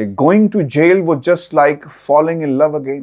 Going to jail was just like falling in love again.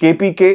KPK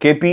KP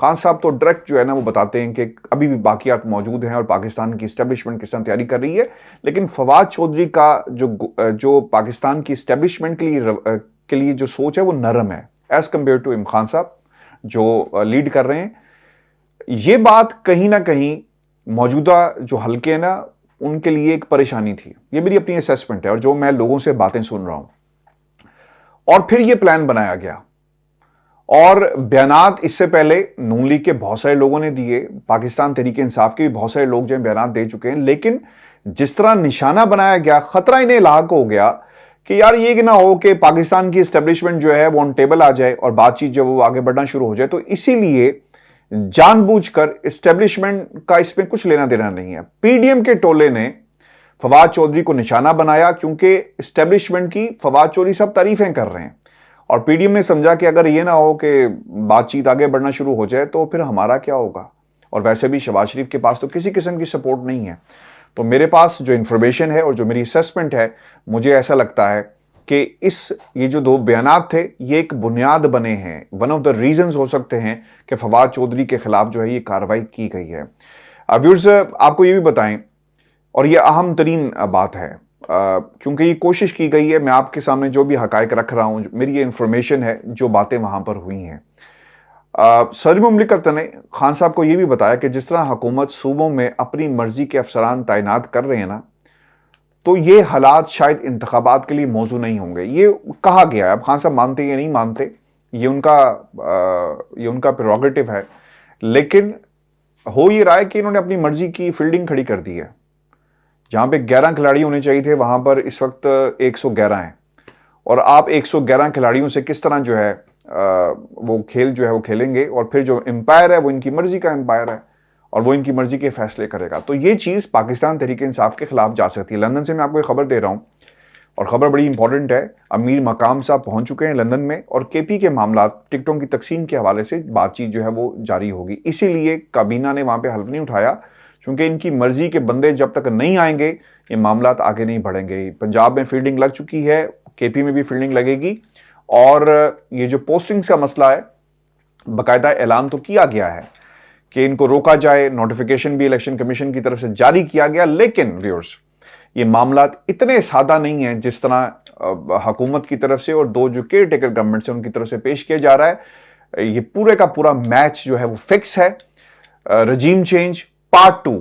Khan صاحب تو direct جو ہے نا وہ بتاتے ہیں کہ ابھی بھی باقیات موجود ہیں اور پاکستان کی اسٹیبلشمنٹ کس طرح تیاری کر رہی ہے، لیکن فواد چودھری کا جو پاکستان کی اسٹیبلشمنٹ کے لیے جو سوچ ہے وہ نرم ہے as compare to Imran Khan صاحب جو لیڈ کر رہے ہیں. یہ بات کہیں نہ کہیں موجودہ جو حلقے ہیں نا ان کے لیے ایک پریشانی تھی. یہ میری اپنی اسیسمنٹ ہے اور جو میں لوگوں سے باتیں سن رہا ہوں. اور پھر یہ پلان بنایا گیا اور بیانات اس سے پہلے نون لیگ کے بہت سارے لوگوں نے دیے، پاکستان تحریک انصاف کے بھی بہت سارے لوگ جو ہیں بیانات دے چکے ہیں، لیکن جس طرح نشانہ بنایا گیا خطرہ انہیں لاحق ہو گیا کہ یار یہ کہ نہ ہو کہ پاکستان کی اسٹیبلشمنٹ جو ہے وہ آن ٹیبل آ جائے اور بات چیت جو وہ آگے بڑھنا شروع ہو جائے. تو اسی لیے جان بوجھ کر اسٹیبلشمنٹ کا اس میں کچھ لینا دینا نہیں ہے. پی ڈی ایم کے ٹولے نے فواد چودھری کو نشانہ بنایا کیونکہ اسٹیبلشمنٹ کی فواد چودھری سب تعریفیں کر رہے ہیں اور پی ڈی ایم نے سمجھا کہ اگر یہ نہ ہو کہ بات چیت آگے بڑھنا شروع ہو جائے تو پھر ہمارا کیا ہوگا. اور ویسے بھی شہباز شریف کے پاس تو کسی قسم کی سپورٹ نہیں ہے. تو میرے پاس جو انفارمیشن ہے اور جو میری اسیسمنٹ ہے، مجھے ایسا لگتا ہے کہ یہ جو دو بیانات تھے یہ ایک بنیاد بنے ہیں، ون آف دا ریزنز ہو سکتے ہیں کہ فواد چودھری کے خلاف جو ہے یہ کارروائی کی گئی ہے. ویورز آپ کو یہ بھی بتائیں، اور یہ اہم ترین بات ہے کیونکہ یہ کوشش کی گئی ہے، میں آپ کے سامنے جو بھی حقائق رکھ رہا ہوں میری یہ انفارمیشن ہے جو باتیں وہاں پر ہوئی ہیں. صدر مملکت نے خان صاحب کو یہ بھی بتایا کہ جس طرح حکومت صوبوں میں اپنی مرضی کے افسران تعینات کر رہے ہیں نا، تو یہ حالات شاید انتخابات کے لیے موزوں نہیں ہوں گے. یہ کہا گیا ہے، اب خان صاحب مانتے یا نہیں مانتے یہ ان کا پریروگیٹو ہے، لیکن ہو یہ رہا ہے کہ انہوں نے اپنی مرضی کی فیلڈنگ کھڑی کر دی ہے. جہاں پہ 11 کھلاڑی ہونے چاہیے تھے وہاں پر اس وقت 111 ہیں، اور آپ 111 کھلاڑیوں سے کس طرح جو ہے وہ کھیل جو ہے وہ کھیلیں گے، اور پھر جو امپائر ہے وہ ان کی مرضی کا امپائر ہے اور وہ ان کی مرضی کے فیصلے کرے گا. تو یہ چیز پاکستان تحریک انصاف کے خلاف جا سکتی ہے. لندن سے میں آپ کو ایک خبر دے رہا ہوں اور خبر بڑی امپورٹنٹ ہے. امیر مقام صاحب پہنچ چکے ہیں لندن میں اور کے پی کے معاملات ٹکٹوں کی تقسیم کے حوالے سے بات چیت جو ہے وہ جاری ہوگی. اسی لیے کابینہ نے وہاں پہ حلف نہیں اٹھایا چونکہ ان کی مرضی کے بندے جب تک نہیں آئیں گے یہ معاملات آگے نہیں بڑھیں گے. پنجاب میں فیلڈنگ لگ چکی ہے، کے پی میں بھی فیلڈنگ لگے گی، اور یہ جو پوسٹنگز کا مسئلہ ہے باقاعدہ اعلان تو کیا گیا ہے کہ ان کو روکا جائے، نوٹیفیکیشن بھی الیکشن کمیشن کی طرف سے جاری کیا گیا. لیکن ویورز یہ معاملات اتنے سادہ نہیں ہیں جس طرح حکومت کی طرف سے اور دو جو کیئر ٹیکر گورنمنٹ سے ان کی طرف سے پیش کیا جا رہا ہے. یہ پورے کا پورا میچ جو ہے وہ فکس ہے. رجیم چینج پارٹ 2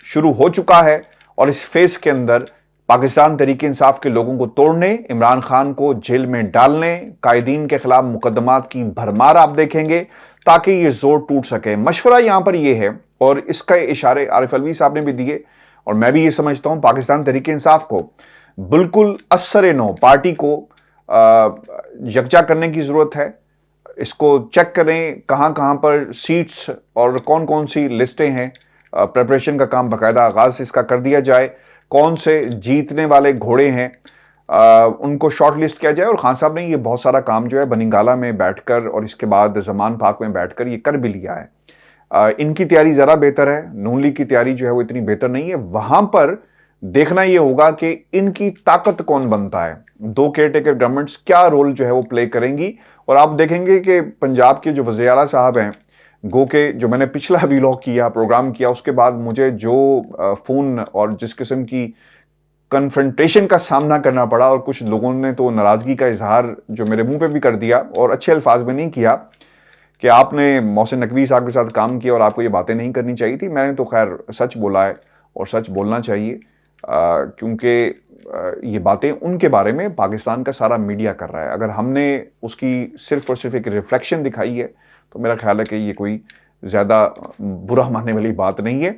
شروع ہو چکا ہے اور اس فیز کے اندر پاکستان تحریک انصاف کے لوگوں کو توڑنے، عمران خان کو جیل میں ڈالنے، قائدین کے خلاف مقدمات کی بھرمار آپ دیکھیں گے تاکہ یہ زور ٹوٹ سکے. مشورہ یہاں پر یہ ہے اور اس کا اشارے عارف الوی صاحب نے بھی دیے اور میں بھی یہ سمجھتا ہوں پاکستان تحریک انصاف کو بالکل اثر نو پارٹی کو یکجا کرنے کی ضرورت ہے. اس کو چیک کریں کہاں کہاں پر سیٹس اور کون کون سی لسٹیں ہیں. پریپریشن کا کام باقاعدہ آغاز اس کا کر دیا جائے. کون سے جیتنے والے گھوڑے ہیں ان کو شارٹ لسٹ کیا جائے. اور خان صاحب نے یہ بہت سارا کام جو ہے بننگالہ میں بیٹھ کر اور اس کے بعد زمان پاک میں بیٹھ کر یہ کر بھی لیا ہے. ان کی تیاری ذرا بہتر ہے، نون لیگ کی تیاری جو ہے وہ اتنی بہتر نہیں ہے. وہاں پر دیکھنا یہ ہوگا کہ ان کی طاقت کون بنتا ہے، دو کیئر ٹیکر گورنمنٹس کیا رول جو ہے وہ پلے کریں گی. اور آپ دیکھیں گے کہ پنجاب کے جو وزیر اعلیٰ صاحب ہیں، گو کہ جو میں نے پچھلا ویلاگ کیا پروگرام کیا اس کے بعد مجھے جو فون اور جس قسم کی کنفرنٹیشن کا سامنا کرنا پڑا اور کچھ لوگوں نے تو ناراضگی کا اظہار جو میرے منہ پہ بھی کر دیا اور اچھے الفاظ میں نہیں کیا کہ آپ نے محسن نقوی صاحب کے ساتھ کام کیا اور آپ کو یہ باتیں نہیں کرنی چاہیے تھی. میں نے تو خیر سچ بولا ہے اور سچ بولنا چاہیے کیونکہ یہ باتیں ان کے بارے میں پاکستان کا سارا میڈیا کر رہا ہے. اگر ہم نے اس کی صرف اور صرف ایک ریفلیکشن دکھائی ہے تو میرا خیال ہے کہ یہ کوئی زیادہ برا ماننے والی بات نہیں ہے.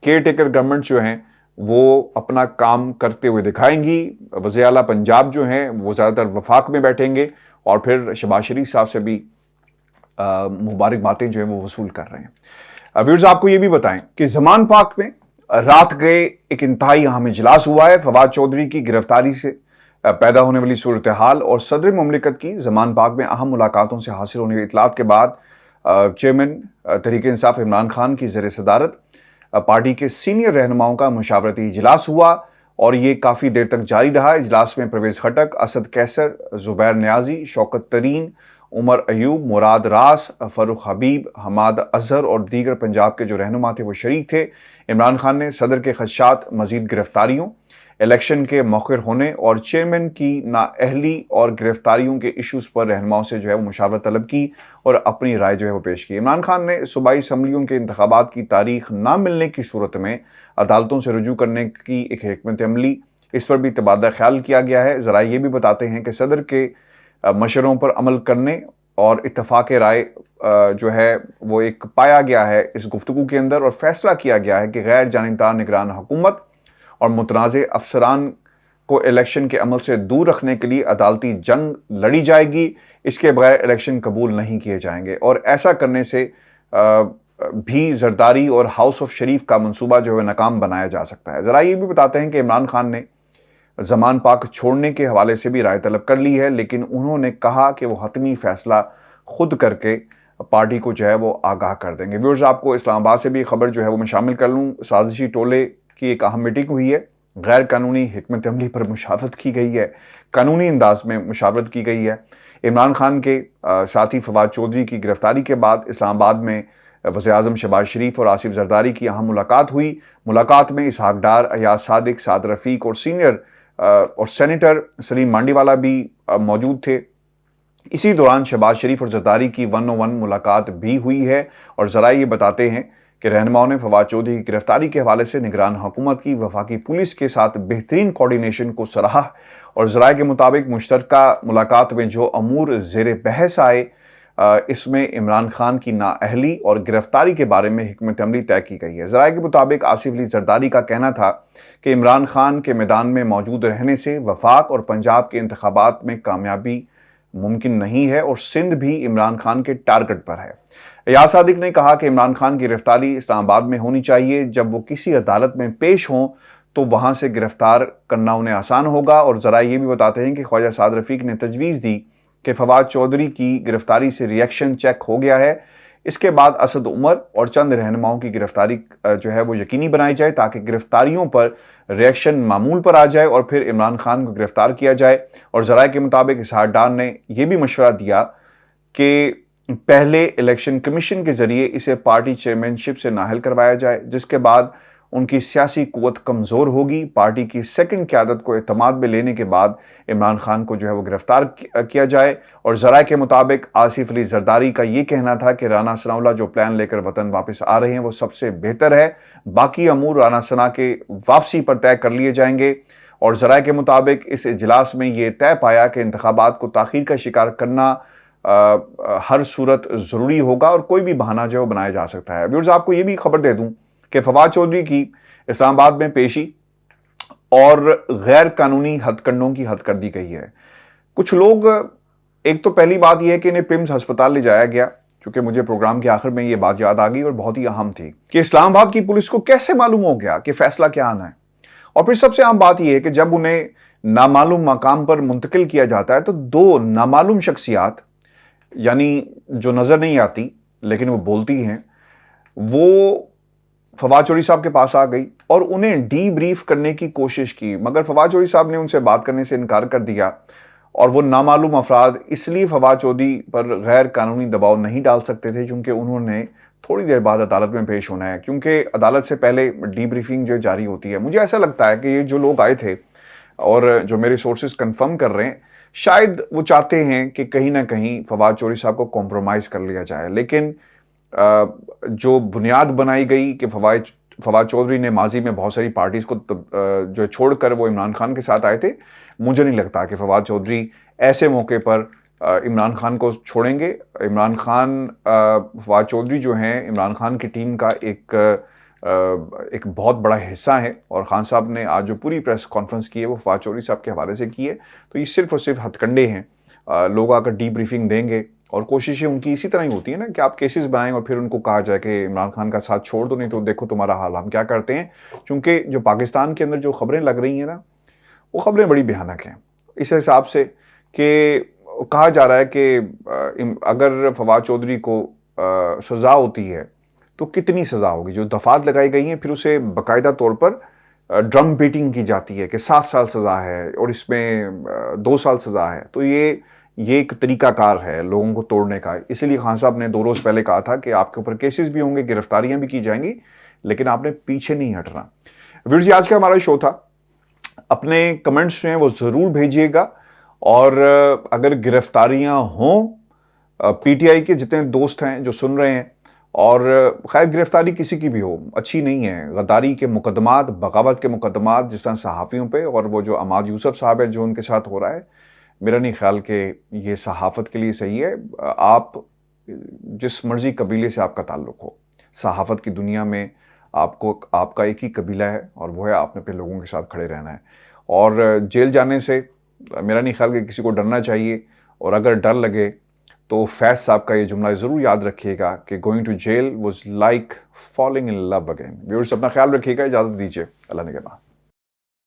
کیئر ٹیکر گورنمنٹ جو ہیں وہ اپنا کام کرتے ہوئے دکھائیں گی. وزیر اعلیٰ پنجاب جو ہیں وہ زیادہ تر وفاق میں بیٹھیں گے اور پھر شہباز شریف صاحب سے بھی مبارک باتیں جو ہیں وہ وصول کر رہے ہیں. ویورز آپ کو یہ بھی بتائیں کہ زمان پاک میں رات گئے ایک انتہائی اہم اجلاس ہوا ہے. فواد چودھری کی گرفتاری سے پیدا ہونے والی صورتحال اور صدر مملکت کی زمان پاک میں اہم ملاقاتوں سے حاصل ہونے والی اطلاعات کے بعد چیئرمین تحریک انصاف عمران خان کی زیر صدارت پارٹی کے سینئر رہنماؤں کا مشاورتی اجلاس ہوا اور یہ کافی دیر تک جاری رہا. اجلاس میں پرویز خٹک، اسد کیسر، زبیر نیازی، شوکت ترین عمر ایوب، مراد راس، فاروق حبیب، حماد اظہر اور دیگر پنجاب کے جو رہنما تھے وہ شریک تھے۔ عمران خان نے صدر کے خدشات مزید گرفتاریوں، الیکشن کے مؤخر ہونے اور چیئرمین کی نااہلی اور گرفتاریوں کے ایشوز پر رہنماؤں سے جو ہے وہ مشاورت طلب کی اور اپنی رائے جو ہے وہ پیش کی۔ عمران خان نے صوبائی اسمبلیوں کے انتخابات کی تاریخ نہ ملنے کی صورت میں عدالتوں سے رجوع کرنے کی ایک حکمت عملی، اس پر بھی تبادلہ خیال کیا گیا ہے۔ ذرائع یہ بھی بتاتے ہیں کہ صدر کے مشوروں پر عمل کرنے اور اتفاق رائے جو ہے وہ ایک پایا گیا ہے اس گفتگو کے اندر، اور فیصلہ کیا گیا ہے کہ غیر جانبدار نگران حکومت اور متنازع افسران کو الیکشن کے عمل سے دور رکھنے کے لیے عدالتی جنگ لڑی جائے گی، اس کے بغیر الیکشن قبول نہیں کیے جائیں گے، اور ایسا کرنے سے بھی زرداری اور ہاؤس آف شریف کا منصوبہ جو ہے ناکام بنایا جا سکتا ہے۔ ذرائع یہ بھی بتاتے ہیں کہ عمران خان نے زمان پاک چھوڑنے کے حوالے سے بھی رائے طلب کر لی ہے، لیکن انہوں نے کہا کہ وہ حتمی فیصلہ خود کر کے پارٹی کو جو ہے وہ آگاہ کر دیں گے۔ ویورز، آپ کو اسلام آباد سے بھی خبر جو ہے وہ میں شامل کر لوں۔ سازشی ٹولے کی ایک اہم میٹنگ ہوئی ہے، غیر قانونی حکمت عملی پر مشاورت کی گئی ہے، قانونی انداز میں مشاورت کی گئی ہے۔ عمران خان کے ساتھی فواد چودھری کی گرفتاری کے بعد اسلام آباد میں وزیر اعظم شہباز شریف اور آصف زرداری کی اہم ملاقات ہوئی۔ ملاقات میں اسحاق ڈار، ایاز صادق، سعد رفیق اور سینیٹر سلیم مانڈی والا بھی موجود تھے۔ اسی دوران شہباز شریف اور زرداری کی 1-on-1 ملاقات بھی ہوئی ہے، اور ذرائع یہ بتاتے ہیں کہ رہنماؤں نے فواد چودھری کی گرفتاری کے حوالے سے نگران حکومت کی وفاقی پولیس کے ساتھ بہترین کوارڈینیشن کو سراہا، اور ذرائع کے مطابق مشترکہ ملاقات میں جو امور زیر بحث آئے اس میں عمران خان کی نااہلی اور گرفتاری کے بارے میں حکمت عملی طے کی گئی ہے۔ ذرائع کے مطابق آصف علی زرداری کا کہنا تھا کہ عمران خان کے میدان میں موجود رہنے سے وفاق اور پنجاب کے انتخابات میں کامیابی ممکن نہیں ہے، اور سندھ بھی عمران خان کے ٹارگٹ پر ہے۔ ایاز صادق نے کہا کہ عمران خان کی گرفتاری اسلام آباد میں ہونی چاہیے، جب وہ کسی عدالت میں پیش ہوں تو وہاں سے گرفتار کرنا انہیں آسان ہوگا، اور ذرائع یہ بھی بتاتے ہیں کہ خواجہ سعد رفیق نے تجویز دی کہ فواد چودھری کی گرفتاری سے ریئیکشن چیک ہو گیا ہے، اس کے بعد اسد عمر اور چند رہنماؤں کی گرفتاری جو ہے وہ یقینی بنائی جائے تاکہ گرفتاریوں پر ریئیکشن معمول پر آ جائے اور پھر عمران خان کو گرفتار کیا جائے۔ اور ذرائع کے مطابق اسحاق ڈار نے یہ بھی مشورہ دیا کہ پہلے الیکشن کمیشن کے ذریعے اسے پارٹی چیئرمین شپ سے نااہل کروایا جائے، جس کے بعد ان کی سیاسی قوت کمزور ہوگی۔ پارٹی کی سیکنڈ قیادت کو اعتماد میں لینے کے بعد عمران خان کو جو ہے وہ گرفتار کیا جائے۔ اور ذرائع کے مطابق آصف علی زرداری کا یہ کہنا تھا کہ رانا ثناءاللہ جو پلان لے کر وطن واپس آ رہے ہیں وہ سب سے بہتر ہے، باقی امور رانا ثنا کے واپسی پر طے کر لیے جائیں گے۔ اور ذرائع کے مطابق اس اجلاس میں یہ طے پایا کہ انتخابات کو تاخیر کا شکار کرنا ہر صورت ضروری ہوگا اور کوئی بھی بہانہ جو بنایا جا سکتا ہے۔ ویورز، آپ کو یہ بھی خبر دے دوں کہ فواد چودھری کی اسلام آباد میں پیشی اور غیر قانونی ہتھ کنڈوں کی حد کر دی گئی ہے۔ کچھ لوگ، ایک تو پہلی بات یہ ہے کہ انہیں پمز ہسپتال لے جایا گیا، چونکہ مجھے پروگرام کے آخر میں یہ بات یاد آ گئی اور بہت ہی اہم تھی کہ اسلام آباد کی پولیس کو کیسے معلوم ہو گیا کہ فیصلہ کیا آنا ہے۔ اور پھر سب سے اہم بات یہ ہے کہ جب انہیں نامعلوم مقام پر منتقل کیا جاتا ہے تو دو نامعلوم شخصیات، یعنی جو نظر نہیں آتی لیکن وہ بولتی ہیں، وہ فواد چودھری صاحب کے پاس آ گئی اور انہیں ڈی بریف کرنے کی کوشش کی، مگر فواد چودھری صاحب نے ان سے بات کرنے سے انکار کر دیا، اور وہ نامعلوم افراد اس لیے فواد چودھری پر غیر قانونی دباؤ نہیں ڈال سکتے تھے کیونکہ انہوں نے تھوڑی دیر بعد عدالت میں پیش ہونا ہے، کیونکہ عدالت سے پہلے ڈی بریفنگ جو جاری ہوتی ہے۔ مجھے ایسا لگتا ہے کہ یہ جو لوگ آئے تھے اور جو میرے سورسز کنفرم کر رہے ہیں، شاید وہ چاہتے ہیں کہ کہیں نہ کہیں فواد چودھری صاحب کو کمپرومائز کر لیا جائے، لیکن جو بنیاد بنائی گئی کہ فواد چودھری نے ماضی میں بہت ساری پارٹیز کو جو چھوڑ کر وہ عمران خان کے ساتھ آئے تھے، مجھے نہیں لگتا کہ فواد چودھری ایسے موقع پر عمران خان کو چھوڑیں گے۔ عمران خان، فواد چودھری جو ہیں عمران خان کی ٹیم کا ایک بہت بڑا حصہ ہے، اور خان صاحب نے آج جو پوری پریس کانفرنس کی ہے وہ فواد چودھری صاحب کے حوالے سے کی ہے، تو یہ صرف اور صرف ہتھ کنڈے ہیں۔ لوگ آ کر ڈی بریفنگ دیں گے، اور کوششیں ان کی اسی طرح ہی ہوتی ہیں نا کہ آپ کیسز بنائیں اور پھر ان کو کہا جائے کہ عمران خان کا ساتھ چھوڑ دو، نہیں تو دیکھو تمہارا حال ہم کیا کرتے ہیں۔ چونکہ جو پاکستان کے اندر جو خبریں لگ رہی ہیں نا، وہ خبریں بڑی بھیانک ہیں اس حساب سے کہ کہا جا رہا ہے کہ اگر فواد چودھری کو سزا ہوتی ہے تو کتنی سزا ہوگی، جو دفعات لگائی گئی ہیں پھر اسے باقاعدہ طور پر ڈرم بیٹنگ کی جاتی ہے کہ 7 سال سزا ہے اور اس میں 2 سال سزا ہے، تو یہ یہ ایک طریقہ کار ہے لوگوں کو توڑنے کا. اسی لیے خان صاحب نے 2 روز پہلے کہا تھا کہ آپ کے اوپر کیسز بھی ہوں گے, گرفتاریاں بھی کی جائیں گی, لیکن آپ نے پیچھے نہیں ہٹنا. ویورز, یہ آج کا ہمارا شو تھا. اپنے کمنٹس جو ہیں وہ ضرور بھیجیے گا, اور اگر گرفتاریاں ہوں, پی ٹی آئی کے جتنے دوست ہیں جو سن رہے ہیں, اور خیر گرفتاری کسی کی بھی ہو اچھی نہیں ہے. غداری کے مقدمات, بغاوت کے مقدمات جس طرح صحافیوں پہ, اور وہ جو عماد یوسف صاحب ہے جو ان کے ساتھ ہو رہا ہے, میرا نہیں خیال کہ یہ صحافت کے لیے صحیح ہے. آپ جس مرضی قبیلے سے آپ کا تعلق ہو, صحافت کی دنیا میں آپ کا ایک ہی قبیلہ ہے, اور وہ ہے آپ نے اپنے لوگوں کے ساتھ کھڑے رہنا ہے. اور جیل جانے سے میرا نہیں خیال کہ کسی کو ڈرنا چاہیے, اور اگر ڈر لگے تو فیض صاحب کا یہ جملہ ضرور یاد رکھیے گا کہ going to jail was like falling in love again. Viewers, اپنا خیال رکھیے گا, اجازت دیجیے, اللہ نگہبان.